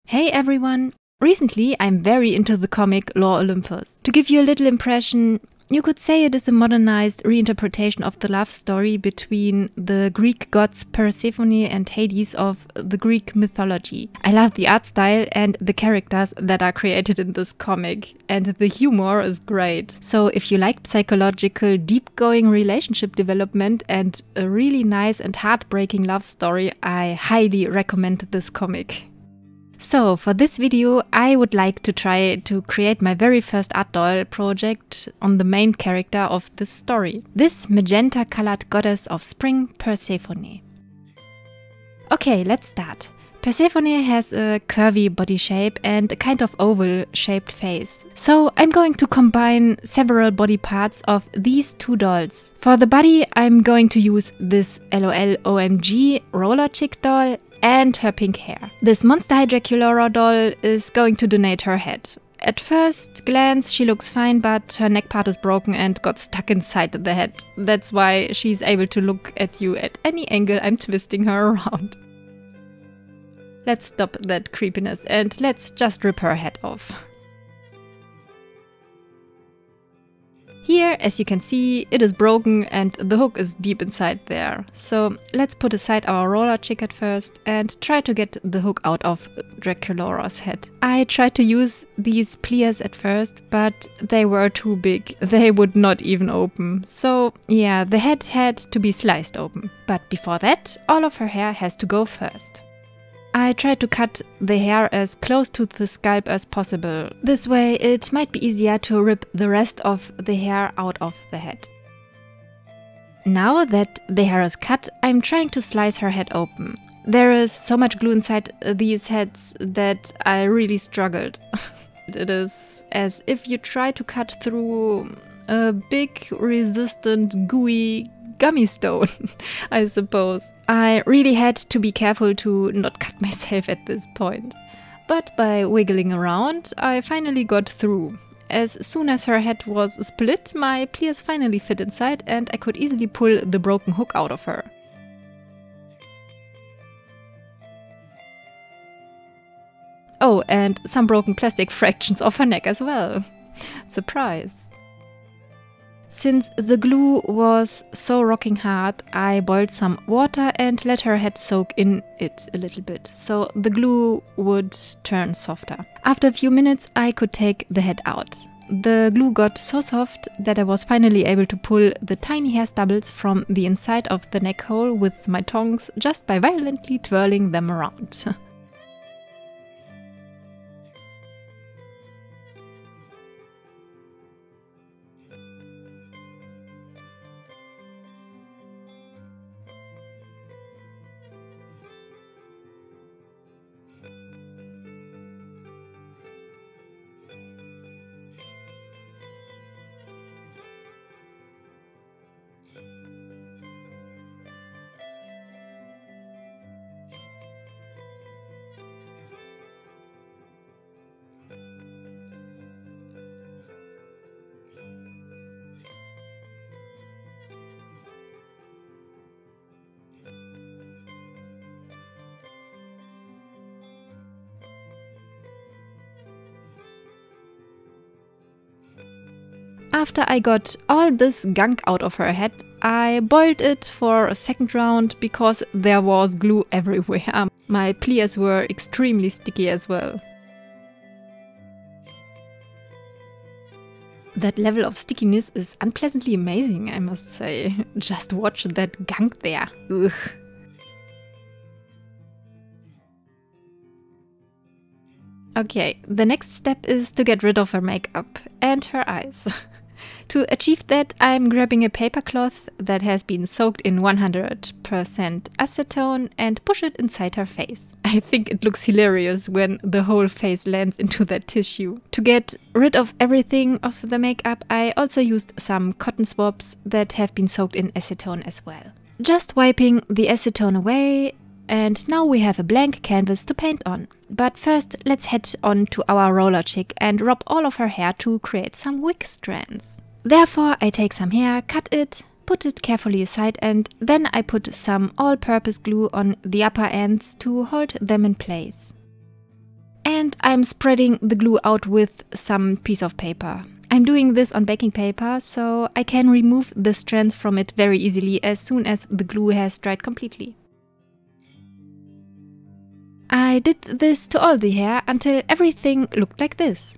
Hey everyone! Recently I'm very into the comic Lore Olympus. To give you a little impression, you could say it is a modernized reinterpretation of the love story between the Greek gods Persephone and Hades of the Greek mythology. I love the art style and the characters that are created in this comic, and the humor is great. So if you like psychological, deep-going relationship development and a really nice and heartbreaking love story, I highly recommend this comic. So for this video I would like to try to create my very first art doll project on the main character of this story. This magenta colored goddess of spring, Persephone. Okay, let's start. Persephone has a curvy body shape and a kind of oval shaped face. So I'm going to combine several body parts of these two dolls. For the body I'm going to use this LOL OMG roller chick doll and her pink hair. This Monster High Draculaura doll is going to donate her head. At first glance she looks fine, but her neck part is broken and got stuck inside the head. That's why she's able to look at you at any angle I'm twisting her around. Let's stop that creepiness and let's just rip her head off. Here, as you can see, it is broken and the hook is deep inside there. So let's put aside our roller chick at first and try to get the hook out of Draculaura's head. I tried to use these pliers at first, but they were too big. They would not even open. So yeah, the head had to be sliced open. But before that, all of her hair has to go first. I tried to cut the hair as close to the scalp as possible. This way it might be easier to rip the rest of the hair out of the head. Now that the hair is cut, I'm trying to slice her head open. There is so much glue inside these heads that I really struggled. It is as if you try to cut through a big, resistant, gooey gummy stone, I suppose. I really had to be careful to not cut myself at this point. But by wiggling around, I finally got through. As soon as her head was split, my pliers finally fit inside and I could easily pull the broken hook out of her. Oh, and some broken plastic fractions of her neck as well. Surprise! Since the glue was so rocking hard, I boiled some water and let her head soak in it a little bit, so the glue would turn softer. After a few minutes I could take the head out. The glue got so soft that I was finally able to pull the tiny hair stubbles from the inside of the neck hole with my tongs just by violently twirling them around. After I got all this gunk out of her head, I boiled it for a second round because there was glue everywhere. My pliers were extremely sticky as well. That level of stickiness is unpleasantly amazing, I must say. Just watch that gunk there. Ugh. Okay, the next step is to get rid of her makeup and her eyes. To achieve that, I'm grabbing a paper cloth that has been soaked in 100% acetone and push it inside her face. I think it looks hilarious when the whole face lands into that tissue. To get rid of everything of the makeup, I also used some cotton swabs that have been soaked in acetone as well. Just wiping the acetone away, and now we have a blank canvas to paint on. But first let's head on to our roller chick and rub all of her hair to create some wig strands. Therefore I take some hair, cut it, put it carefully aside, and then I put some all-purpose glue on the upper ends to hold them in place. And I'm spreading the glue out with some piece of paper. I'm doing this on baking paper, so I can remove the strands from it very easily as soon as the glue has dried completely. I did this to all the hair until everything looked like this.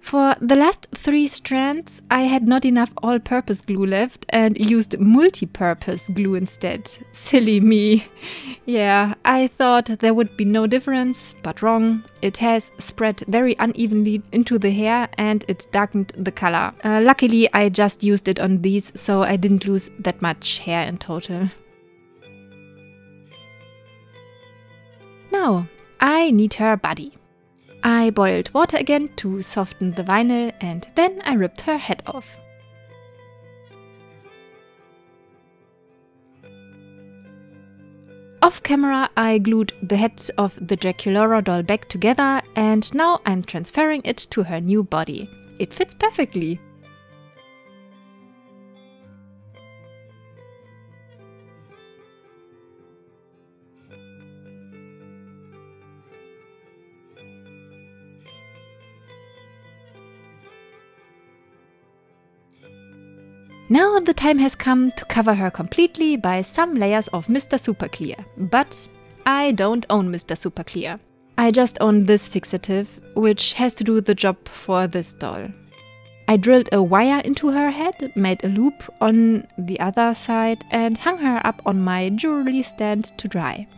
For the last 3 strands, I had not enough all-purpose glue left and used multi-purpose glue instead. Silly me. Yeah, I thought there would be no difference, but wrong. It has spread very unevenly into the hair and it darkened the color. Luckily, I just used it on these, so I didn't lose that much hair in total. Now, I need her body. I boiled water again to soften the vinyl and then I ripped her head off. Off camera, I glued the head of the Draculaura doll back together and now I'm transferring it to her new body. It fits perfectly. Now the time has come to cover her completely by some layers of Mr. Super Clear. But I don't own Mr. Super Clear. I just own this fixative, which has to do the job for this doll. I drilled a wire into her head, made a loop on the other side and hung her up on my jewelry stand to dry.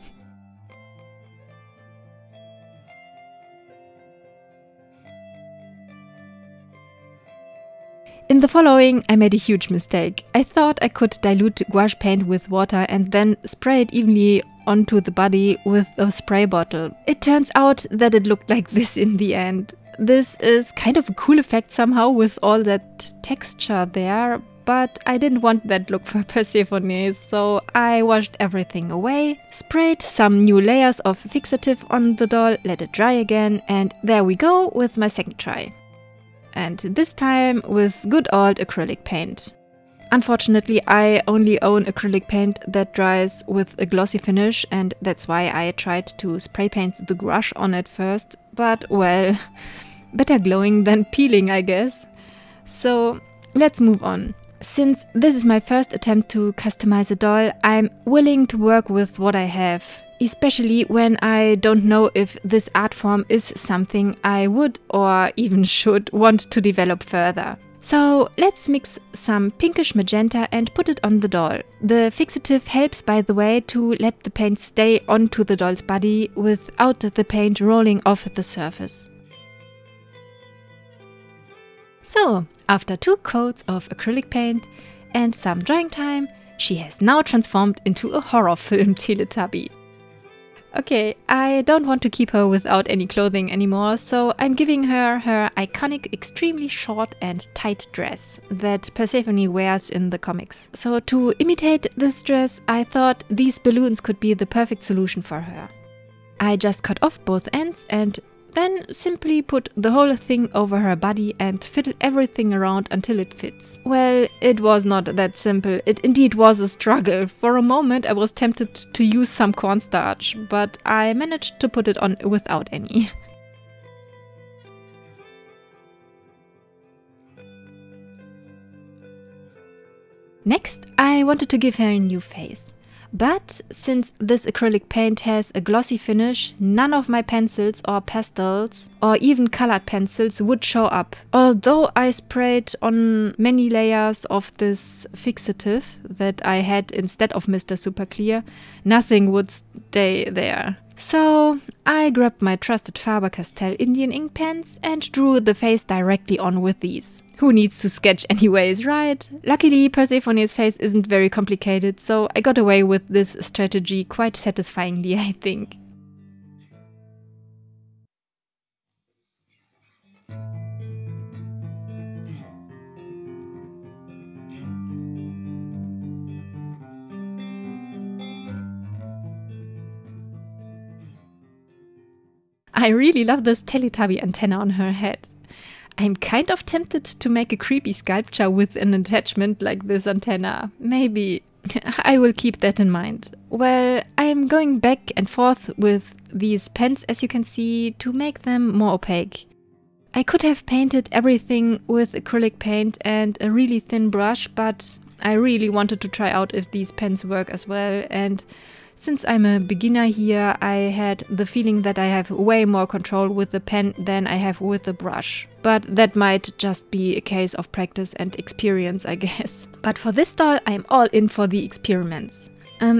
In the following, I made a huge mistake. I thought I could dilute gouache paint with water and then spray it evenly onto the body with a spray bottle. It turns out that it looked like this in the end. This is kind of a cool effect somehow with all that texture there, but I didn't want that look for Persephone, so I washed everything away, sprayed some new layers of fixative on the doll, let it dry again, and there we go with my second try. And this time with good old acrylic paint. Unfortunately, I only own acrylic paint that dries with a glossy finish and that's why I tried to spray paint the gouache on it first, but well, better glowing than peeling, I guess. So let's move on. Since this is my first attempt to customize a doll, I'm willing to work with what I have, especially when I don't know if this art form is something I would or even should want to develop further. So let's mix some pinkish magenta and put it on the doll. The fixative helps, by the way, to let the paint stay onto the doll's body without the paint rolling off the surface. So, after 2 coats of acrylic paint and some drying time, she has now transformed into a horror film Teletubby. Okay, I don't want to keep her without any clothing anymore, so I'm giving her her iconic extremely short and tight dress that Persephone wears in the comics. So to imitate this dress, I thought these balloons could be the perfect solution for her. I just cut off both ends and then simply put the whole thing over her body and fiddle everything around until it fits. Well, it was not that simple. It indeed was a struggle. For a moment I was tempted to use some cornstarch, but I managed to put it on without any. Next, I wanted to give her a new face. But since this acrylic paint has a glossy finish, none of my pencils or pastels or even colored pencils would show up. Although I sprayed on many layers of this fixative that I had instead of Mr. Super Clear, nothing would stay there. So I grabbed my trusted Faber-Castell Indian ink pens and drew the face directly on with these. Who needs to sketch anyways, right? Luckily, Persephone's face isn't very complicated, so I got away with this strategy quite satisfyingly, I think. I really love this Teletubby antenna on her head. I'm kind of tempted to make a creepy sculpture with an attachment like this antenna. Maybe. I will keep that in mind. Well, I'm going back and forth with these pens, as you can see, to make them more opaque. I could have painted everything with acrylic paint and a really thin brush, but I really wanted to try out if these pens work as well, and since I'm a beginner here, I had the feeling that I have way more control with the pen than I have with the brush. But that might just be a case of practice and experience, I guess. But for this doll, I'm all in for the experiments.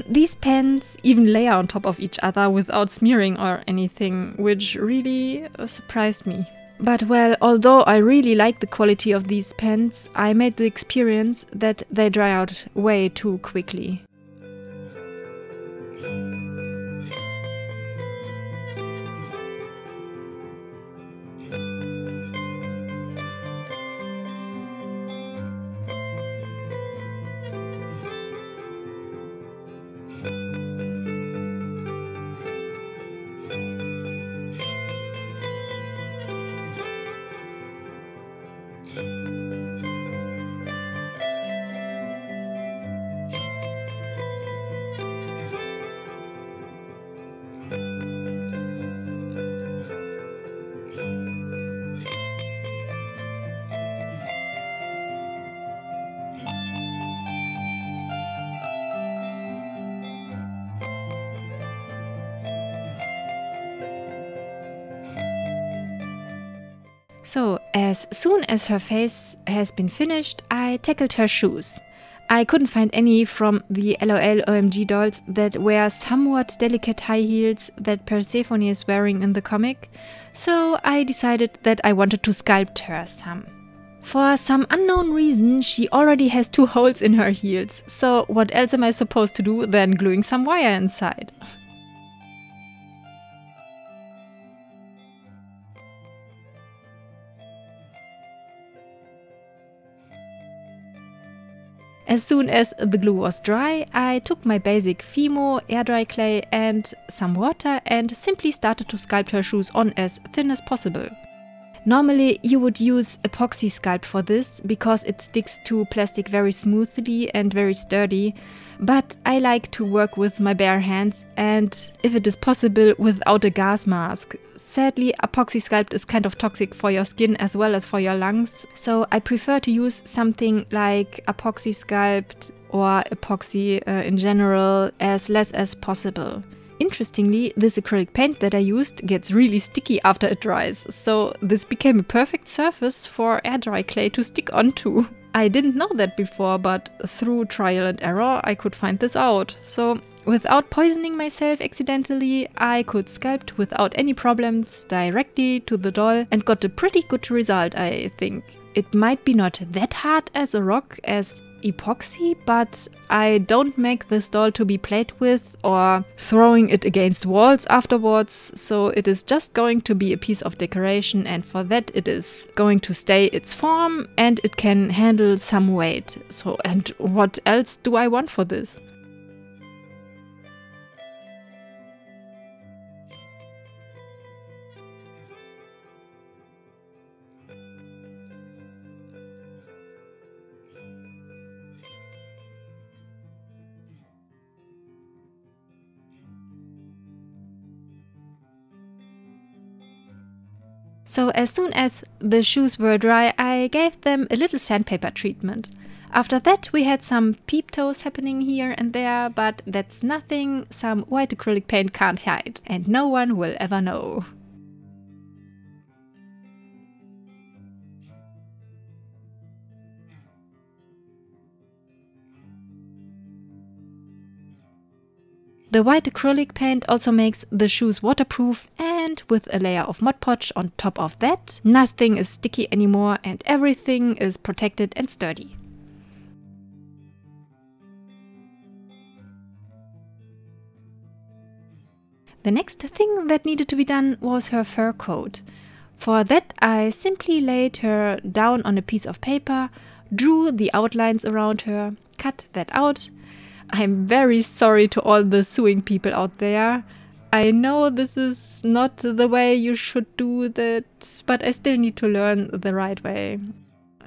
These pens even layer on top of each other without smearing or anything, which really surprised me. But well, although I really like the quality of these pens, I made the experience that they dry out way too quickly. So, as soon as her face has been finished, I tackled her shoes. I couldn't find any from the LOL OMG dolls that wear somewhat delicate high heels that Persephone is wearing in the comic, so I decided that I wanted to sculpt her some. For some unknown reason, she already has 2 holes in her heels, so what else am I supposed to do than gluing some wire inside? As soon as the glue was dry, I took my basic Fimo air dry clay and some water and simply started to sculpt her shoes on as thin as possible. Normally you would use epoxy sculpt for this because it sticks to plastic very smoothly and very sturdy, but I like to work with my bare hands and, if it is possible, without a gas mask. Sadly, epoxy sculpt is kind of toxic for your skin as well as for your lungs, so I prefer to use something like epoxy sculpt or epoxy in general as less as possible. Interestingly, this acrylic paint that I used gets really sticky after it dries, so this became a perfect surface for air dry clay to stick onto. I didn't know that before, but through trial and error I could find this out. So without poisoning myself accidentally, I could sculpt without any problems directly to the doll and got a pretty good result, I think. It might be not that hard as a rock as epoxy, but I don't make this doll to be played with or throwing it against walls afterwards, so it is just going to be a piece of decoration, and for that it is going to stay its form and it can handle some weight. So, and what else do I want for this? So as soon as the shoes were dry, I gave them a little sandpaper treatment. After that we had some peep toes happening here and there, but that's nothing some white acrylic paint can't hide, and no one will ever know. The white acrylic paint also makes the shoes waterproof, and with a layer of Mod Podge on top of that, nothing is sticky anymore and everything is protected and sturdy. The next thing that needed to be done was her fur coat. For that I simply laid her down on a piece of paper, drew the outlines around her, cut that out. I'm very sorry to all the sewing people out there. I know this is not the way you should do that, but I still need to learn the right way.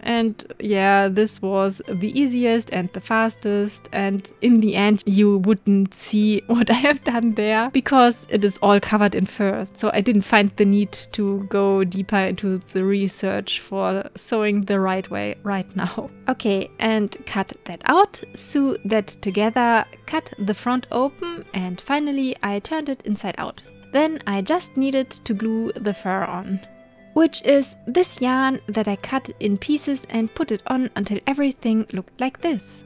And yeah, this was the easiest and the fastest, and in the end you wouldn't see what I have done there because it is all covered in fur. So I didn't find the need to go deeper into the research for sewing the right way right now. Okay, and cut that out, sew that together, cut the front open, and finally I turned it inside out. Then I just needed to glue the fur on, which is this yarn that I cut in pieces and put it on until everything looked like this.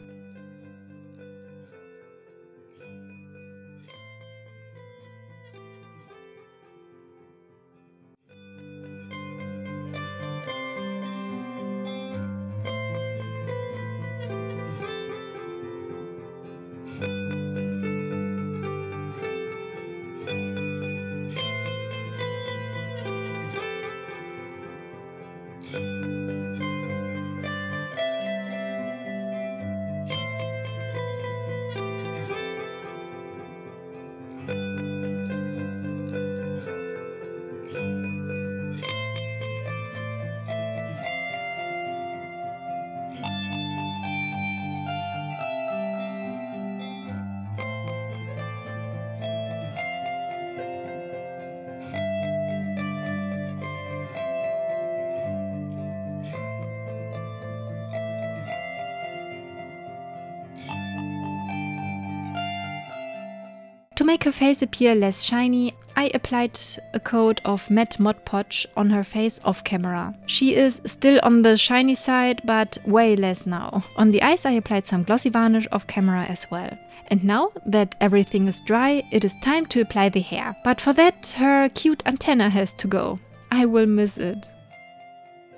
To make her face appear less shiny, I applied a coat of matte Mod Podge on her face off camera. She is still on the shiny side, but way less now. On the eyes I applied some glossy varnish off camera as well. And now that everything is dry, it is time to apply the hair. But for that, her cute antenna has to go. I will miss it.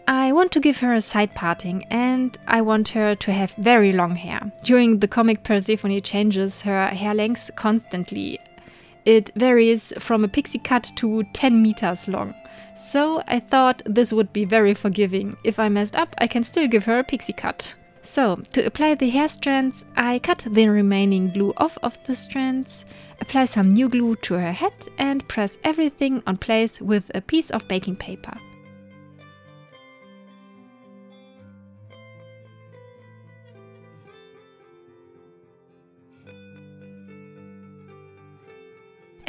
I want to give her a side parting, and I want her to have very long hair. During the comic, Persephone changes her hair length constantly. It varies from a pixie cut to 10 meters long. So I thought this would be very forgiving. If I messed up, I can still give her a pixie cut. So, to apply the hair strands, I cut the remaining glue off of the strands, apply some new glue to her head, and press everything on place with a piece of baking paper.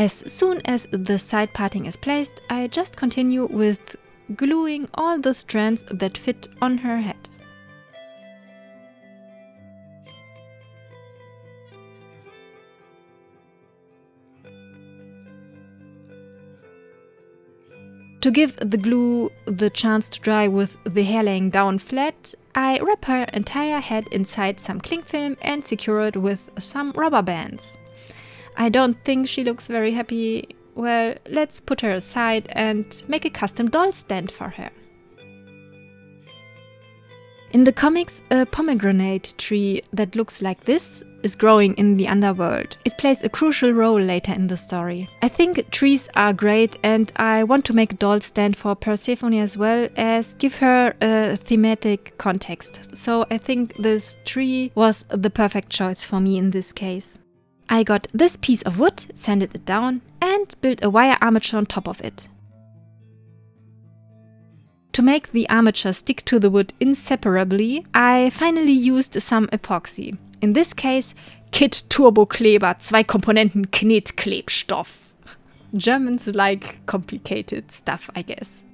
As soon as the side parting is placed, I just continue with gluing all the strands that fit on her head. To give the glue the chance to dry with the hair laying down flat, I wrap her entire head inside some cling film and secure it with some rubber bands. I don't think she looks very happy. Well, let's put her aside and make a custom doll stand for her. In the comics, a pomegranate tree that looks like this is growing in the underworld. It plays a crucial role later in the story. I think trees are great, and I want to make a doll stand for Persephone as well as give her a thematic context. So I think this tree was the perfect choice for me in this case. I got this piece of wood, sanded it down, and built a wire armature on top of it. To make the armature stick to the wood inseparably, I finally used some epoxy. In this case, Kit Turbo Kleber 2 Komponenten Knetklebstoff. Germans like complicated stuff, I guess.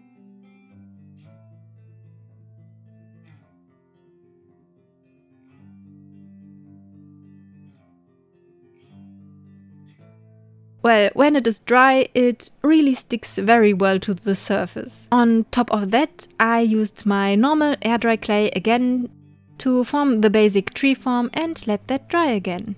Well, when it is dry, it really sticks very well to the surface. On top of that, I used my normal air dry clay again to form the basic tree form and let that dry again.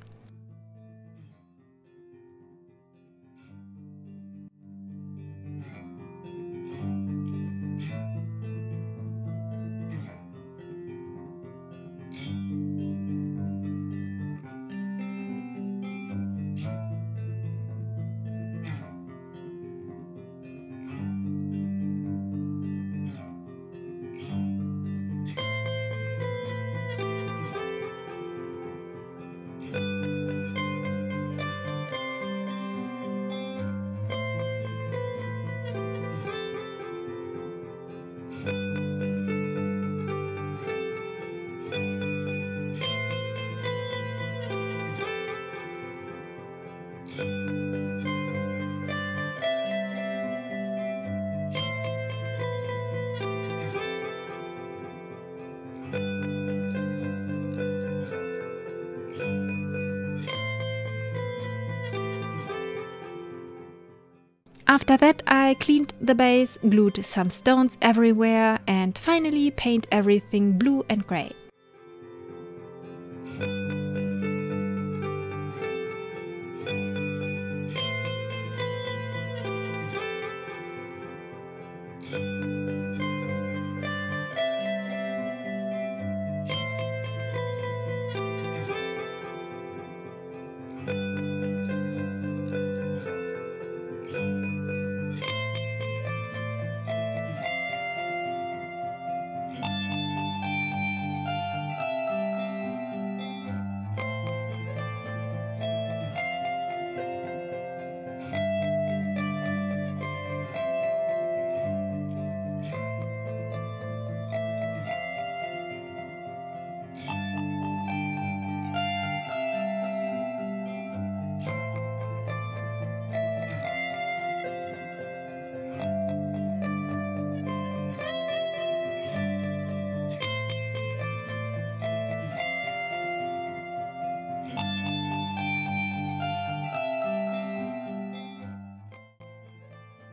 After that, I cleaned the base, glued some stones everywhere, and finally paint everything blue and grey.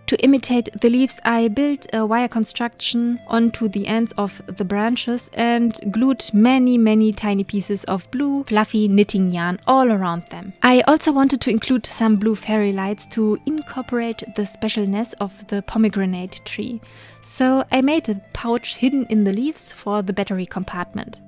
To imitate the leaves, I built a wire construction onto the ends of the branches and glued many tiny pieces of blue, fluffy knitting yarn all around them. I also wanted to include some blue fairy lights to incorporate the specialness of the pomegranate tree. So I made a pouch hidden in the leaves for the battery compartment.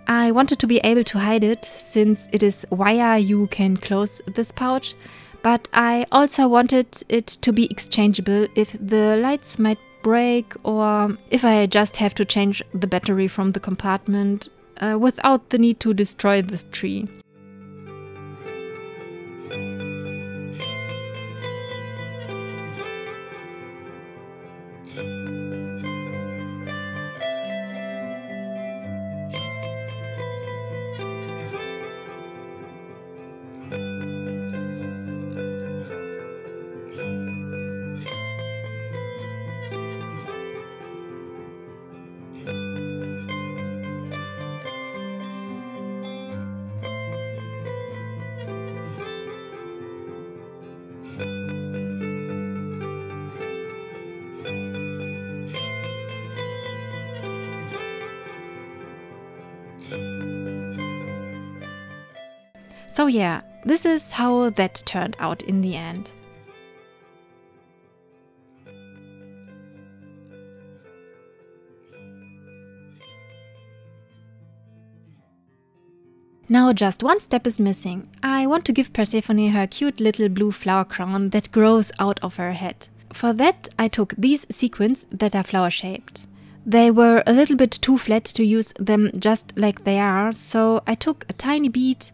I wanted to be able to hide it, since it is wire you can close this pouch. But I also wanted it to be exchangeable if the lights might break or if I just have to change the battery from the compartment without the need to destroy the tree. So yeah, this is how that turned out in the end. Now just one step is missing. I want to give Persephone her cute little blue flower crown that grows out of her head. For that I took these sequins that are flower shaped. They were a little bit too flat to use them just like they are, so I took a tiny bead,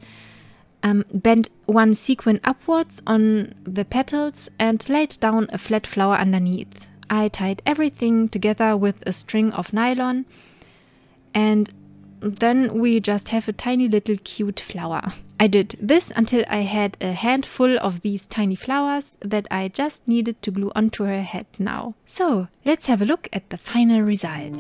bent one sequin upwards on the petals and laid down a flat flower underneath. I tied everything together with a string of nylon, and then we just have a tiny little cute flower. I did this until I had a handful of these tiny flowers that I just needed to glue onto her head now. So let's have a look at the final result.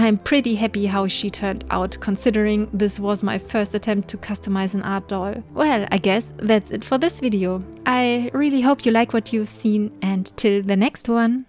I'm pretty happy how she turned out, considering this was my first attempt to customize an art doll. Well, I guess that's it for this video. I really hope you like what you've seen, and till the next one!